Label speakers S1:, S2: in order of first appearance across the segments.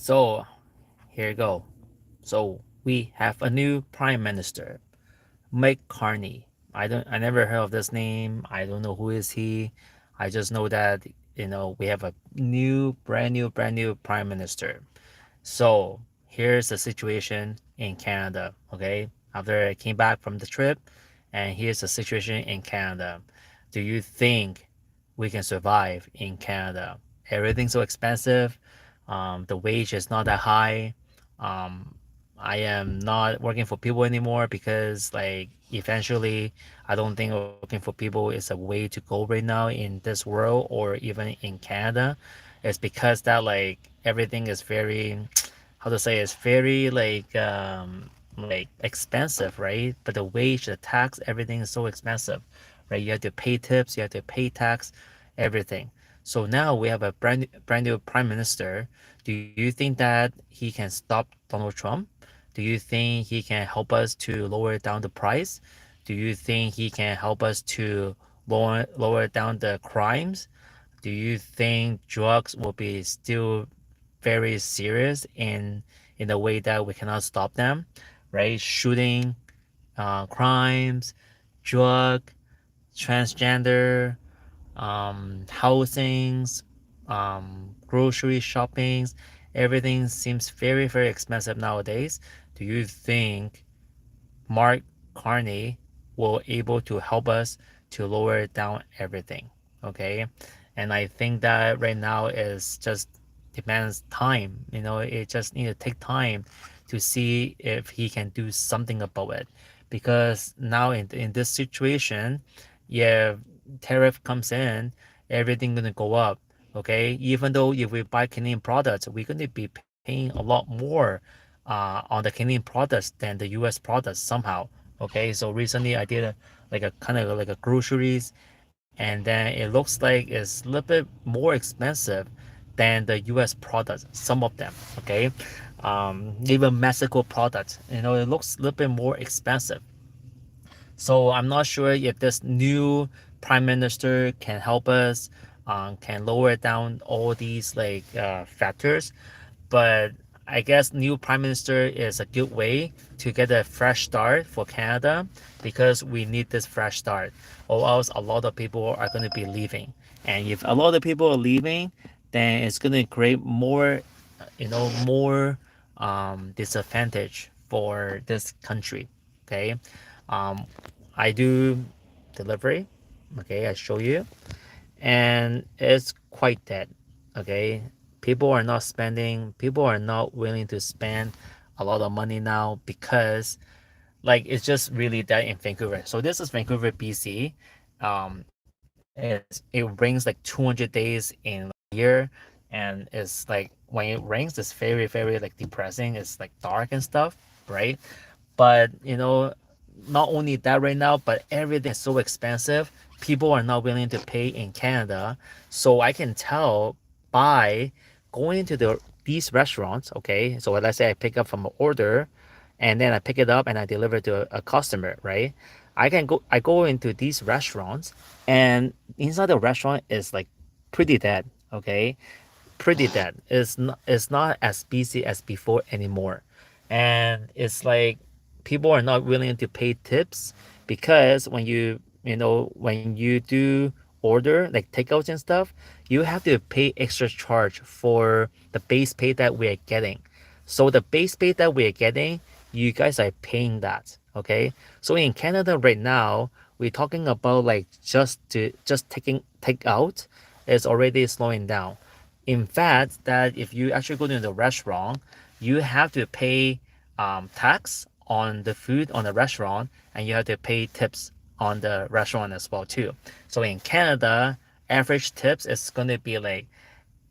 S1: So here you go. So we have a new prime minister, Mike Carney. I never heard of this name. I don't know who is he. I just know that we have a brand new prime minister. So here's the situation in Canada. Okay, after I came back from the trip, and here's the situation in Canada. Do you think we can survive in Canada? Everything's so expensive. The wage is not that high. Um, I am not working for people anymore because, like, eventually, I don't think working for people is a way to go right now in this world or even in Canada. It's because that, like, everything is very, how to say, it's very like expensive, right? But the wage, the tax, everything is so expensive, right? You have to pay tips, you have to pay tax, everything. So now we have a brand new prime minister. Do you think that he can stop Donald Trump? Do you think he can help us to lower down the price? Do you think he can help us to lower down the crimes? Do you think drugs will be still very serious in the way that we cannot stop them, right? Shooting, crimes, drug, transgender, housings, grocery shoppings, everything seems very expensive nowadays. Do you think Mark Carney will able to help us to lower down everything? Okay, and I think that right now is just demands time. It just need to take time to see if he can do something about it, because now in this situation, yeah, tariff comes in, everything gonna go up. Okay, even though if we buy Canadian products, we're gonna be paying a lot more on the Canadian products than the US products somehow. Okay, so recently I did a kind of like a groceries, and then it looks like it's a little bit more expensive than the US products, some of them. Okay, even Mexico products, it looks a little bit more expensive. So I'm not sure if this new prime minister can help us, can lower down all these factors. But I guess new prime minister is a good way to get a fresh start for Canada, because we need this fresh start, or else a lot of people are going to be leaving. And if a lot of people are leaving, then it's going to create more, more disadvantage for this country. Okay, um, I do delivery. Okay, I show you, and it's quite dead. Okay, people are not willing to spend a lot of money now, because like it's just really dead in Vancouver. So this is Vancouver, BC. It rains like 200 days in a year, and it's like when it rains, it's very like depressing. It's like dark and stuff, right? But not only that right now, but everything is so expensive. People are not willing to pay in Canada. So I can tell by going to these restaurants. Okay, so let's say I pick up from an order, and then I pick it up and I deliver to a customer, right? I go into these restaurants, and inside the restaurant is like pretty dead. Okay, pretty dead. It's not as busy as before anymore, and it's like people are not willing to pay tips, because when you do order like takeouts and stuff, you have to pay extra charge for the base pay that we are getting. So the base pay that we are getting, you guys are paying that. Okay, so in Canada right now, we're talking about like just taking takeout is already slowing down. In fact, that if you actually go to the restaurant, you have to pay tax on the food on the restaurant, and you have to pay tips on the restaurant as well too. So in Canada, average tips is going to be like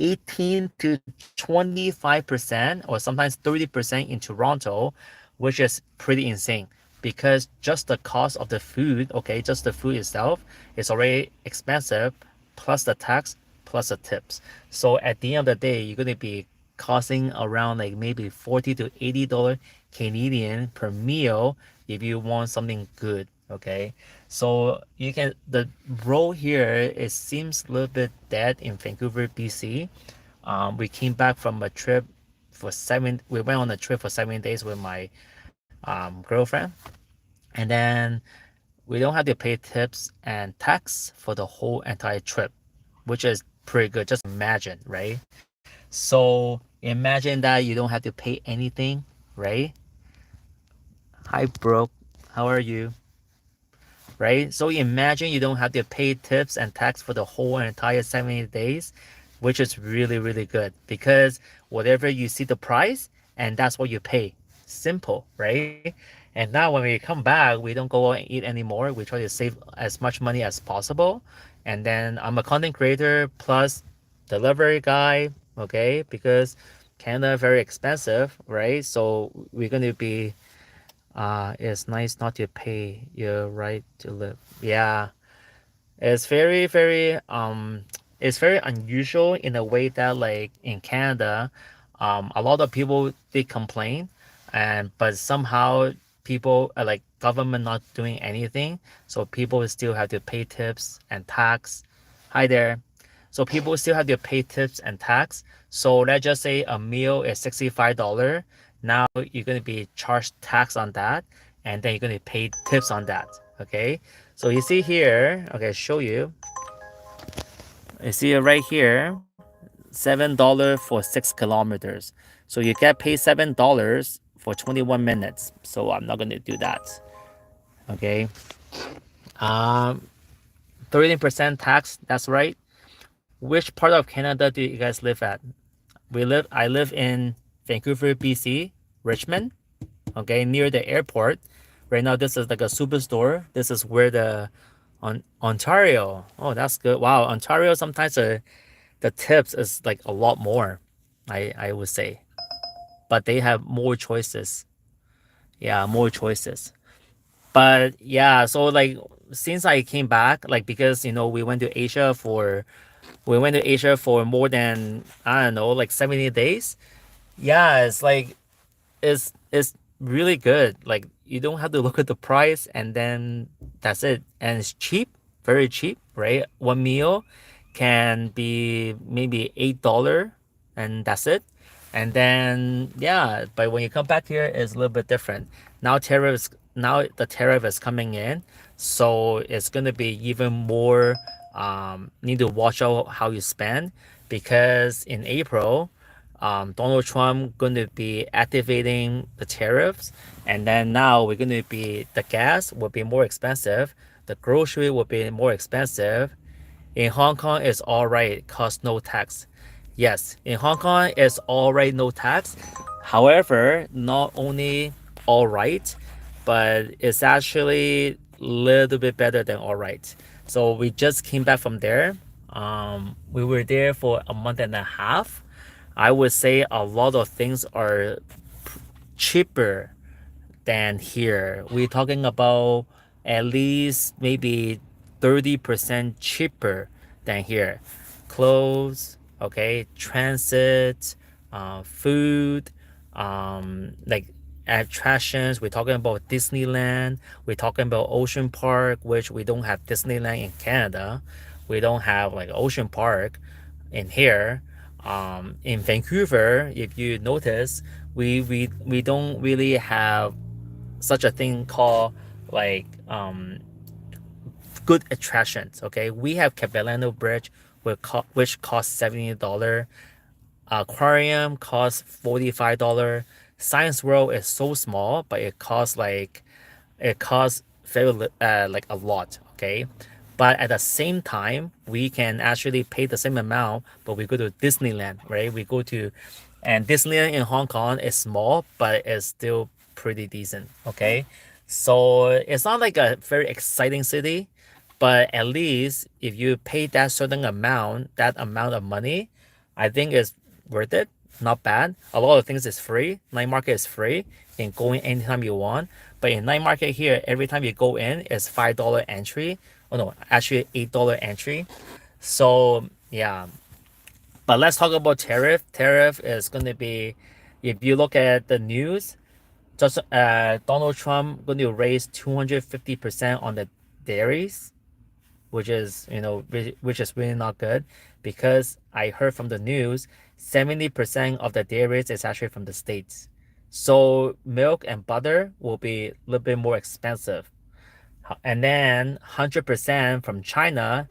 S1: 18 to 25%, or sometimes 30% in Toronto, which is pretty insane, because just the cost of the food, okay, just the food itself is already expensive, plus the tax, plus the tips. So at the end of the day, you're going to be costing around like maybe 40 to $80 Canadian per meal if you want something good. Okay, so the road here, it seems a little bit dead in Vancouver, BC. We came back from a trip for 7. We went on a trip for 7 days with my girlfriend, and then we don't have to pay tips and tax for the whole entire trip, which is pretty good. Just imagine, right? So imagine that you don't have to pay anything, right? Hi, bro. How are you? Right? So imagine you don't have to pay tips and tax for the whole entire 70 days, which is really, really good because whatever you see the price, and that's what you pay. Simple, right? And now when we come back, we don't go out and eat anymore. We try to save as much money as possible. And then I'm a content creator plus delivery guy, okay? Because Canada very expensive, right? So we're going to be it's nice not to pay your right to live. Yeah, it's it's very unusual in a way that like in Canada, a lot of people they complain, and but somehow people like government not doing anything, so people still have to pay tips and tax. Hi there. So people still have to pay tips and tax. So let's just say a meal is $65. Now you're going to be charged tax on that, and then you're going to pay tips on that. Okay. So you see here, okay, show you. You see it right here, $7 for 6 kilometers. So you get paid $7 for 21 minutes. So I'm not going to do that. Okay. Um, 13% tax. That's right. Which part of Canada do you guys live at? I live in Vancouver, BC, Richmond, okay, near the airport. Right now, this is like a superstore. This is where Ontario. Oh, that's good. Wow, Ontario sometimes the tips is like a lot more, I would say, but they have more choices. Yeah, more choices. But yeah, so like since I came back, like because we went to Asia for more than I don't know, like 70 days. Yeah, it's like it's really good. Like you don't have to look at the price and then that's it. And it's cheap, very cheap, right? One meal can be maybe $8 and that's it. And then yeah, but when you come back here it's a little bit different. Now the tariff is coming in, so it's gonna be even more need to watch out how you spend because in April Donald Trump going to be activating the tariffs, and then now we're going to be the gas will be more expensive, the grocery will be more expensive. In Hong Kong, it's all right, cost no tax. Yes, in Hong Kong, it's all right, no tax. However, not only all right, but it's actually a little bit better than all right. So we just came back from there. We were there for a month and a half. I would say a lot of things are cheaper than here. We're talking about at least maybe 30% cheaper than here. Clothes, okay, transit, food, like attractions. We're talking about Disneyland. We're talking about Ocean Park, which we don't have Disneyland in Canada. We don't have like Ocean Park in here. In Vancouver, if you notice, we don't really have such a thing called like good attractions. Okay, we have Capilano Bridge, which costs $70. Aquarium costs $45. Science World is so small, but it costs very like a lot. Okay, but at the same time we can actually pay the same amount, but we go to Disneyland, right? We go to and Disneyland in Hong Kong is small, but it's still pretty decent. Okay, so it's not like a very exciting city, but at least if you pay that amount of money, I think it's worth it. Not bad. A lot of things is free. Night market is free. You can go in anytime you want. But in night market here, every time you go in, it's $5 entry. Oh no, actually $8 entry. So yeah. But let's talk about tariff. Tariff is going to be, if you look at the news, just Donald Trump going to raise 250% on the dairies, which is which is really not good because I heard from the news 70% of the dairies is actually from the States. So milk and butter will be a little bit more expensive. And then 100% from China,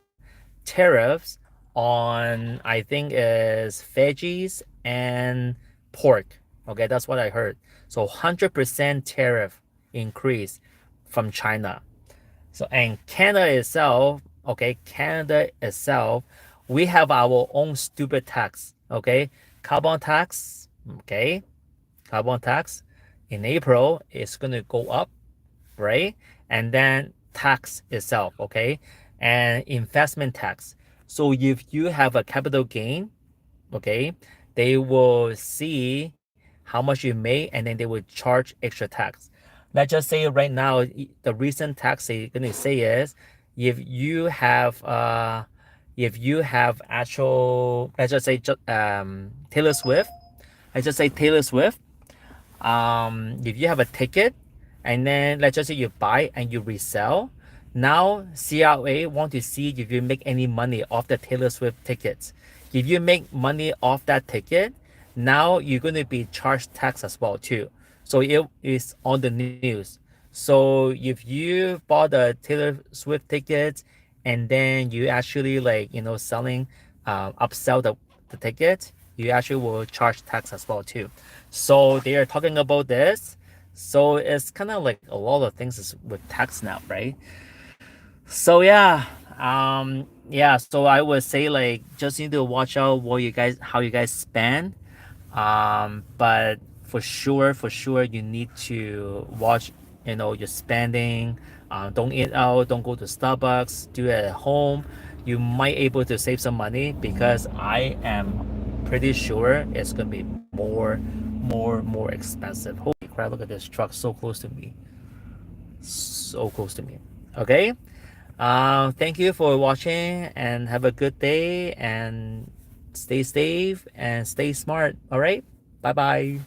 S1: tariffs on, I think, is veggies and pork. Okay, that's what I heard. So 100% tariff increase from China. So, and Canada itself, okay, Canada itself, we have our own stupid tax, okay? Carbon tax, okay? Carbon tax in April is going to go up, right? And then tax itself, okay? And investment tax. So if you have a capital gain, okay, they will see how much you made and then they will charge extra tax. Let's just say right now, the recent tax they're gonna say is if you have actual, let's just say Taylor Swift, let's just say Taylor Swift, if you have a ticket and then let's just say you buy and you resell, now CRA want to see if you make any money off the Taylor Swift tickets. If you make money off that ticket, now you're going to be charged tax as well too. So it is on the news. So if you bought the Taylor Swift tickets and then you actually like selling upsell the ticket, you actually will charge tax as well too. So they are talking about this. So it's kind of like a lot of things is with tax now, right? So yeah, so I would say like just need to watch out how you guys spend. But for sure you need to watch, your spending. Don't eat out, don't go to Starbucks, do it at home. You might able to save some money because I am pretty sure it's gonna be more expensive. Holy crap, look at this truck so close to me. So close to me. Okay. Thank you for watching and have a good day and stay safe and stay smart. All right. Bye bye.